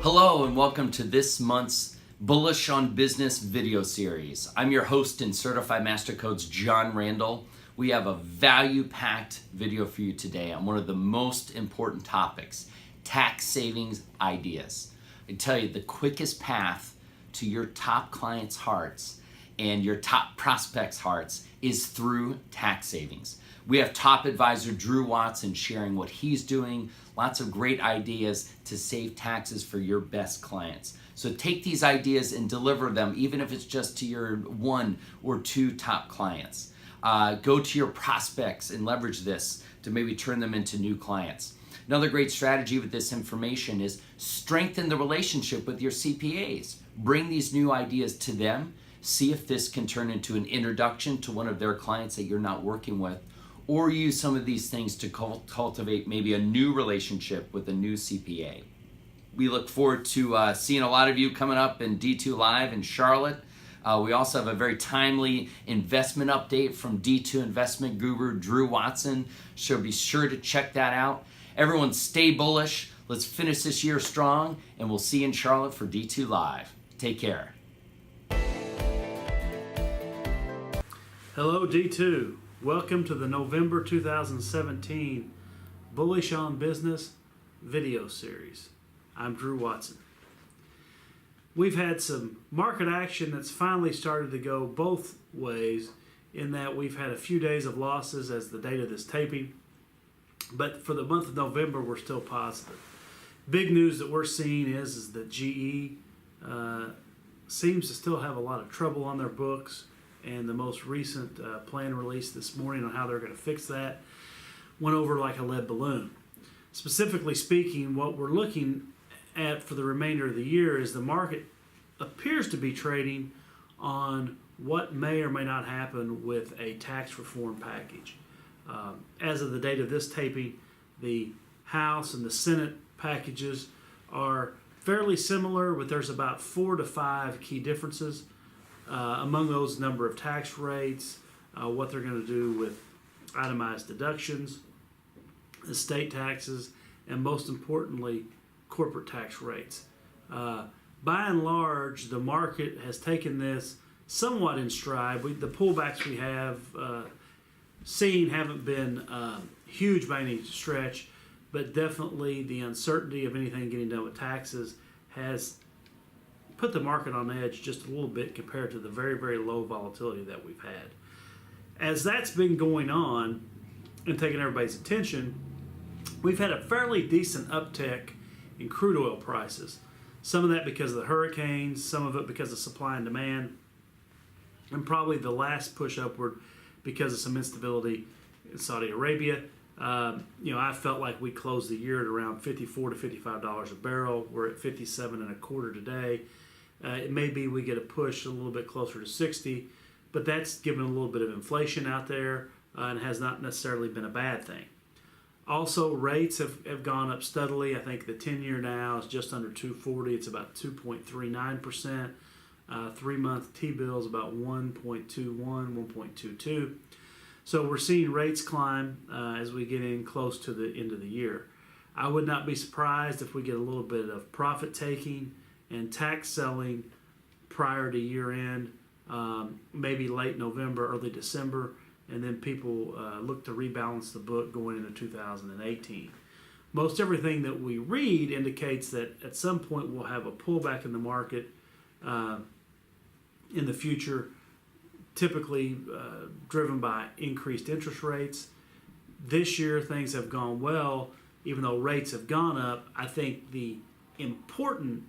Hello and welcome to this month's Bullish on Business video series. I'm your host and Certified Master Coach, John Randall. We have a value-packed video for you today on one of the most important topics, tax savings ideas. I tell you, the quickest path to your top clients' hearts and your top prospects' hearts is through tax savings. We have top advisor Drew Watson sharing what he's doing, lots of great ideas to save taxes for your best clients. So take these ideas and deliver them, even if it's just to your one or two top clients. Go to your prospects and leverage this to maybe turn them into new clients. Another great strategy with this information is strengthen the relationship with your CPAs. Bring these new ideas to them. See if this can turn into an introduction to one of their clients that you're not working with, or use some of these things to cultivate maybe a new relationship with a new CPA. We look forward to seeing a lot of you coming up in D2 Live in Charlotte. We also have a very timely investment update from D2 investment guru Drew Watson, so be sure to check that out. Everyone stay bullish. Let's finish this year strong, and we'll see you in Charlotte for D2 Live. Take care. Hello D2. Welcome to the November 2017 Bullish on Business video series. I'm Drew Watson. We've had some market action that's finally started to go both ways, in that we've had a few days of losses as the date of this taping, but for the month of November we're still positive. Big news that we're seeing is that GE seems to still have a lot of trouble on their books. And the most recent plan release this morning on how they're going to fix that went over like a lead balloon. Specifically speaking, what we're looking at for the remainder of the year is the market appears to be trading on what may or may not happen with a tax reform package. As of the date of this taping, the House and the Senate packages are fairly similar, but there's about 4 to 5 key differences. Among those, number of tax rates, what they're going to do with itemized deductions, estate taxes, and most importantly, corporate tax rates. By and large, the market has taken this somewhat in stride. The pullbacks we have seen haven't been huge by any stretch, but definitely the uncertainty of anything getting done with taxes has put the market on edge just a little bit compared to the very, very low volatility that we've had. As that's been going on and taking everybody's attention, we've had a fairly decent uptick in crude oil prices. Some of that because of the hurricanes, some of it because of supply and demand, and probably the last push upward because of some instability in Saudi Arabia. I felt like we closed the year at around $54 to $55 a barrel. We're at 57 and a quarter today. It may be we get a push a little bit closer to 60, but that's given a little bit of inflation out there and has not necessarily been a bad thing. Also, rates have gone up steadily. I think the 10-year now is just under 240. It's about 2.39%. 3-month T-bill is about 1.21, 1.22. So we're seeing rates climb as we get in close to the end of the year. I would not be surprised if we get a little bit of profit taking and tax selling prior to year end, maybe late November, early December, and then people look to rebalance the book going into 2018. Most everything that we read indicates that at some point we'll have a pullback in the market in the future, typically driven by increased interest rates. This year things have gone well, even though rates have gone up. I think the important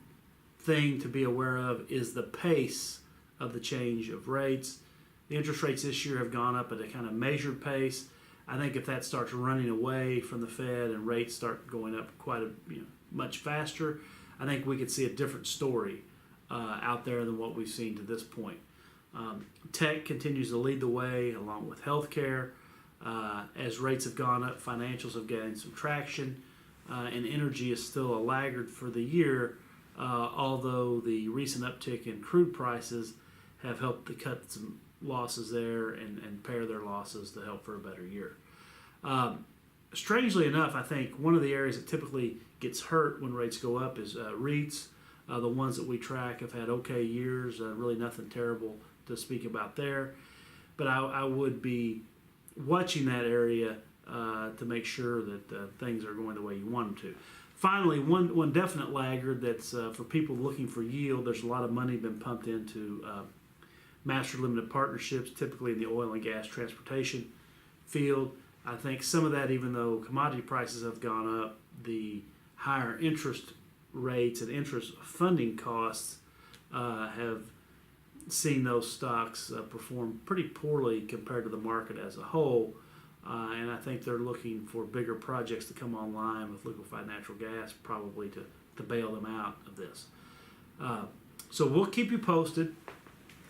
thing to be aware of is the pace of the change of rates. The interest rates this year have gone up at a kind of measured pace. I think if that starts running away from the Fed and rates start going up much faster, I think we could see a different story out there than what we've seen to this point. Tech continues to lead the way along with healthcare. As rates have gone up, financials have gained some traction, and energy is still a laggard for the year, although the recent uptick in crude prices have helped to cut some losses there and pare their losses to help for a better year. strangely enough, I think one of the areas that typically gets hurt when rates go up is REITs. The ones that we track have had okay years, really nothing terrible to speak about there. But I would be watching that area to make sure that things are going the way you want them to. Finally, one definite laggard that's for people looking for yield. There's a lot of money been pumped into master limited partnerships, typically in the oil and gas transportation field. I think some of that, even though commodity prices have gone up, the higher interest rates and interest funding costs have seen those stocks perform pretty poorly compared to the market as a whole. And I think they're looking for bigger projects to come online with liquefied natural gas, probably to bail them out of this. So we'll keep you posted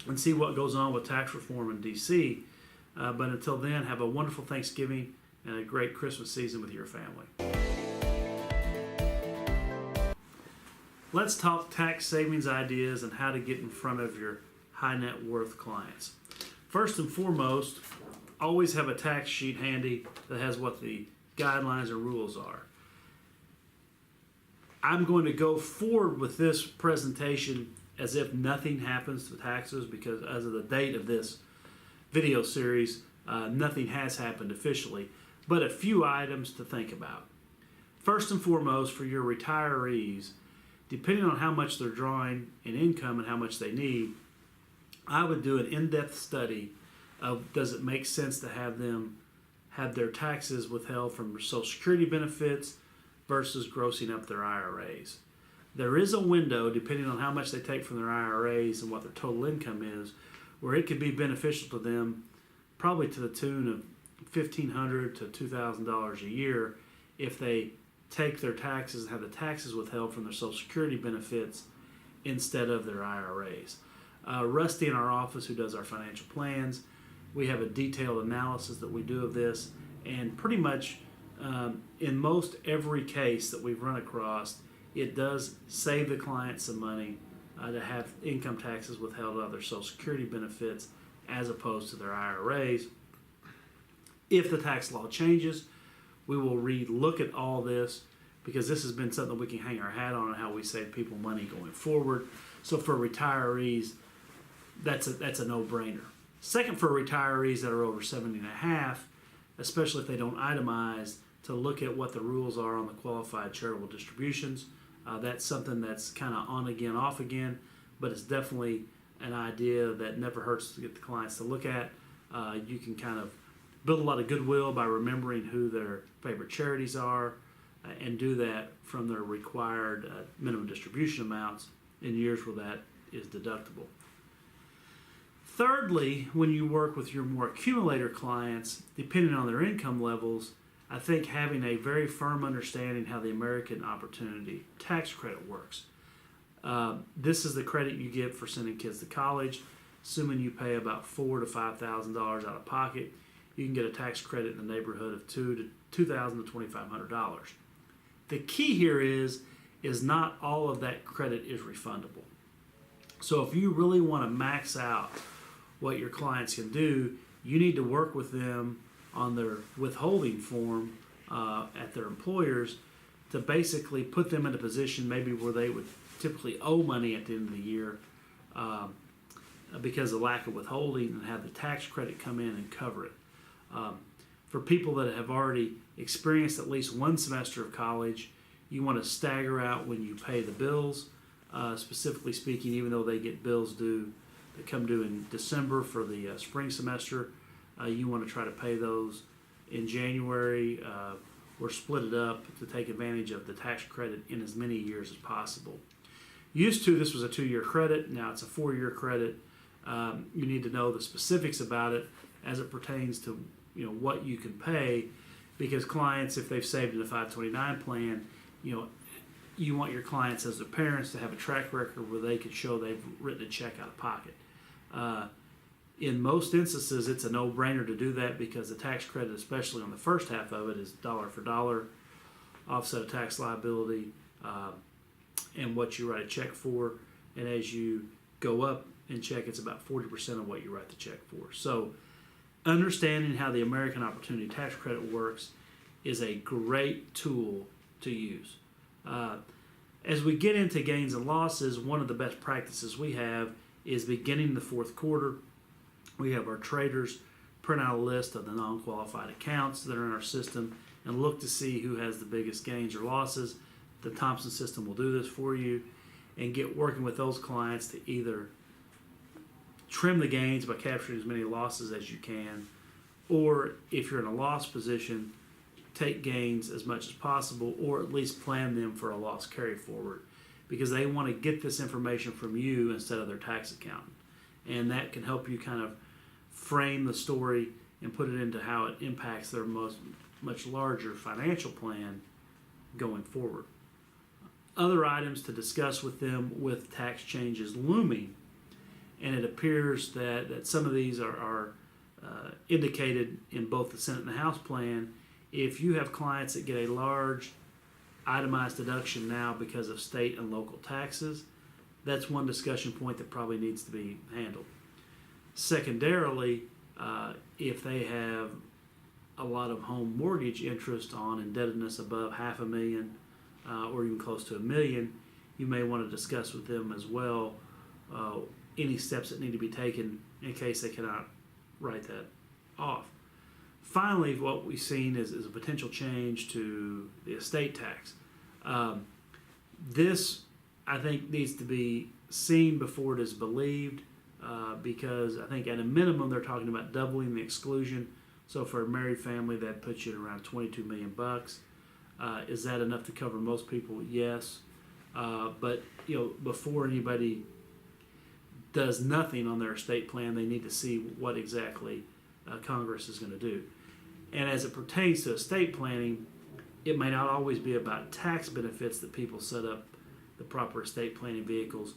and see what goes on with tax reform in D.C. But until then, have a wonderful Thanksgiving and a great Christmas season with your family. Let's talk tax savings ideas and how to get in front of your high net worth clients. First and foremost, always have a tax sheet handy that has what the guidelines or rules are. I'm going to go forward with this presentation as if nothing happens to taxes, because as of the date of this video series, nothing has happened officially, but a few items to think about. First and foremost, for your retirees, depending on how much they're drawing in income and how much they need, I would do an in-depth study of does it make sense to have them have their taxes withheld from Social Security benefits versus grossing up their IRAs. There is a window, depending on how much they take from their IRAs and what their total income is, where it could be beneficial to them, probably to the tune of $1,500 to $2,000 a year, if they take their taxes and have the taxes withheld from their Social Security benefits instead of their IRAs. Rusty in our office, who does our financial plans, we have a detailed analysis that we do of this, and pretty much in most every case that we've run across, it does save the client some money to have income taxes withheld out of their Social Security benefits as opposed to their IRAs. If the tax law changes, we will re-look at all this, because this has been something we can hang our hat on how we save people money going forward. So for retirees, that's a no-brainer. Second, for retirees that are over 70 and a half, especially if they don't itemize, to look at what the rules are on the qualified charitable distributions. That's something that's kind of on again, off again, but it's definitely an idea that never hurts to get the clients to look at. You can kind of build a lot of goodwill by remembering who their favorite charities are, and do that from their required minimum distribution amounts in years where that is deductible. Thirdly, when you work with your more accumulator clients, depending on their income levels, I think having a very firm understanding how the American Opportunity Tax Credit works. This is the credit you get for sending kids to college. Assuming you pay about $4,000 to $5,000 out of pocket, you can get a tax credit in the neighborhood of $2,000 to $2,500. The key here is not all of that credit is refundable. So if you really want to max out what your clients can do, you need to work with them on their withholding form at their employers to basically put them in a position maybe where they would typically owe money at the end of the year because of lack of withholding, and have the tax credit come in and cover it. For people that have already experienced at least one semester of college, you want to stagger out when you pay the bills. Specifically speaking, even though they get bills due that come due in December for the spring semester, you want to try to pay those in January or split it up to take advantage of the tax credit in as many years as possible. Used to, this was a 2-year credit. Now it's a 4-year credit. You need to know the specifics about it as it pertains to what you can pay, because clients, if they've saved in a 529 plan, you want your clients as their parents to have a track record where they could show they've written a check out of pocket. In most instances, it's a no-brainer to do that, because the tax credit, especially on the first half of it, is dollar for dollar, offset of tax liability, and what you write a check for. And as you go up in check, it's about 40% of what you write the check for. So understanding how the American Opportunity Tax Credit works is a great tool to use. As we get into gains and losses, one of the best practices we have is beginning the fourth quarter. We have our traders print out a list of the non-qualified accounts that are in our system and look to see who has the biggest gains or losses. The Thompson system will do this for you and get working with those clients to either trim the gains by capturing as many losses as you can, or if you're in a loss position, take gains as much as possible, or at least plan them for a loss carry forward, because they want to get this information from you instead of their tax accountant. And that can help you kind of frame the story and put it into how it impacts their much larger financial plan going forward. Other items to discuss with them with tax changes looming, and it appears that some of these are indicated in both the Senate and the House plan. If you have clients that get a large itemized deduction now because of state and local taxes, that's one discussion point that probably needs to be handled. Secondarily, if they have a lot of home mortgage interest on indebtedness above $500,000 or even close to $1 million, you may want to discuss with them as well any steps that need to be taken in case they cannot write that off. Finally, what we've seen is a potential change to the estate tax. This, I think, needs to be seen before it is believed, because I think at a minimum they're talking about doubling the exclusion. So for a married family, that puts you at around $22 million. Is that enough to cover most people? Yes. But before anybody does nothing on their estate plan, they need to see what exactly Congress is going to do. And as it pertains to estate planning, it may not always be about tax benefits that people set up the proper estate planning vehicles.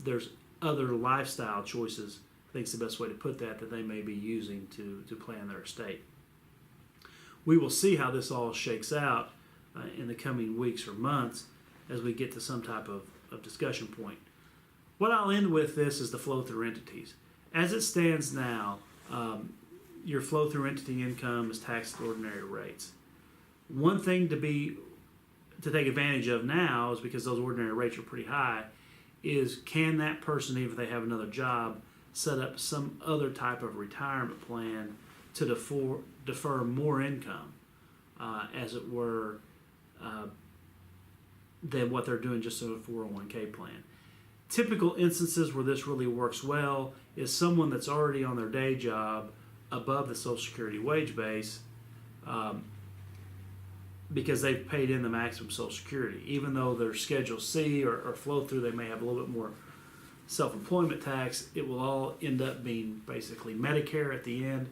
There's other lifestyle choices, I think is the best way to put that they may be using to plan their estate. We will see how this all shakes out in the coming weeks or months as we get to some type of discussion point. What I'll end with this is the flow-through entities. As it stands now, your flow-through entity income is taxed at ordinary rates. One thing to take advantage of now is, because those ordinary rates are pretty high, is can that person, even if they have another job, set up some other type of retirement plan to defer more income, as it were, than what they're doing just in a 401k plan. Typical instances where this really works well is someone that's already on their day job above the Social Security wage base, because they've paid in the maximum Social Security. Even though they're Schedule C or flow through, they may have a little bit more self-employment tax. It will all end up being basically Medicare at the end,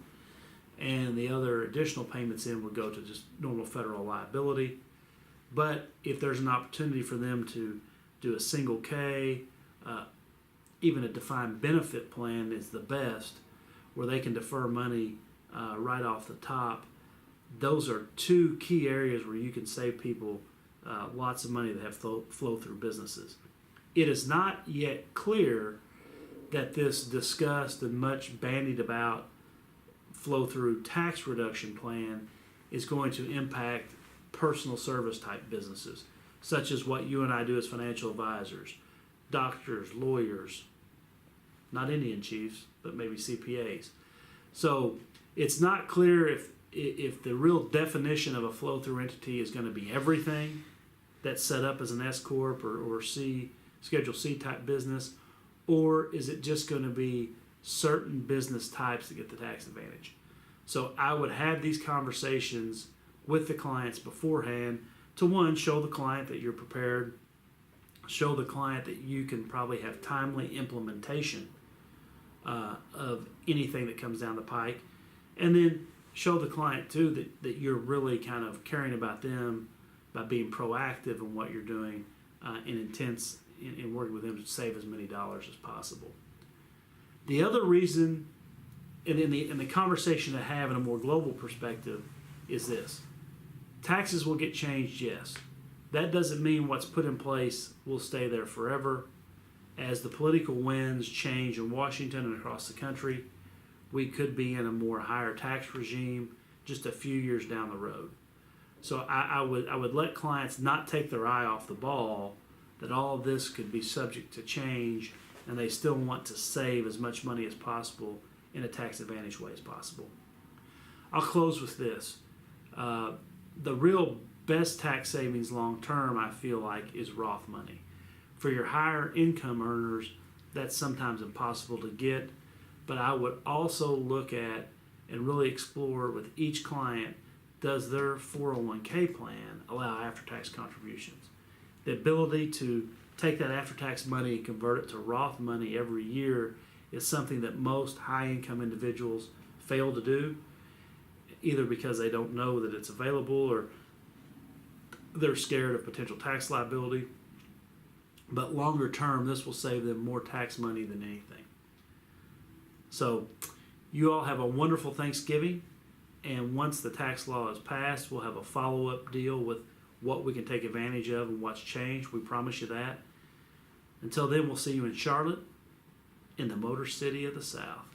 and the other additional payments in would go to just normal federal liability. But if there's an opportunity for them to do a single K, even a defined benefit plan is the best, where they can defer money right off the top. Those are two key areas where you can save people lots of money that have flow-through businesses. It is not yet clear that this discussed and much bandied about flow-through tax reduction plan is going to impact personal service type businesses, such as what you and I do as financial advisors, doctors, lawyers, not Indian chiefs, but maybe CPAs. So it's not clear if the real definition of a flow-through entity is going to be everything that's set up as an S corp or Schedule C type business, or is it just going to be certain business types that get the tax advantage. So I would have these conversations with the clients beforehand to, one, show the client that you're prepared, show the client that you can probably have timely implementation of anything that comes down the pike, and then show the client too that you're really kind of caring about them by being proactive in what you're doing and intense in working with them to save as many dollars as possible. The other reason, and in the conversation to have in a more global perspective, is this. Taxes will get changed, yes. That doesn't mean what's put in place will stay there forever. As the political winds change in Washington and across the country, we could be in a more higher tax regime just a few years down the road. So I would let clients not take their eye off the ball, that all of this could be subject to change, and they still want to save as much money as possible in a tax advantage way as possible. I'll close with this. The real best tax savings long term, I feel like, is Roth money. For your higher income earners, that's sometimes impossible to get, but I would also look at and really explore with each client, does their 401k plan allow after-tax contributions? The ability to take that after-tax money and convert it to Roth money every year is something that most high-income individuals fail to do, either because they don't know that it's available or they're scared of potential tax liability. But longer term, this will save them more tax money than anything. So you all have a wonderful Thanksgiving. And once the tax law is passed, we'll have a follow-up deal with what we can take advantage of and what's changed. We promise you that. Until then, we'll see you in Charlotte, in the Motor City of the South.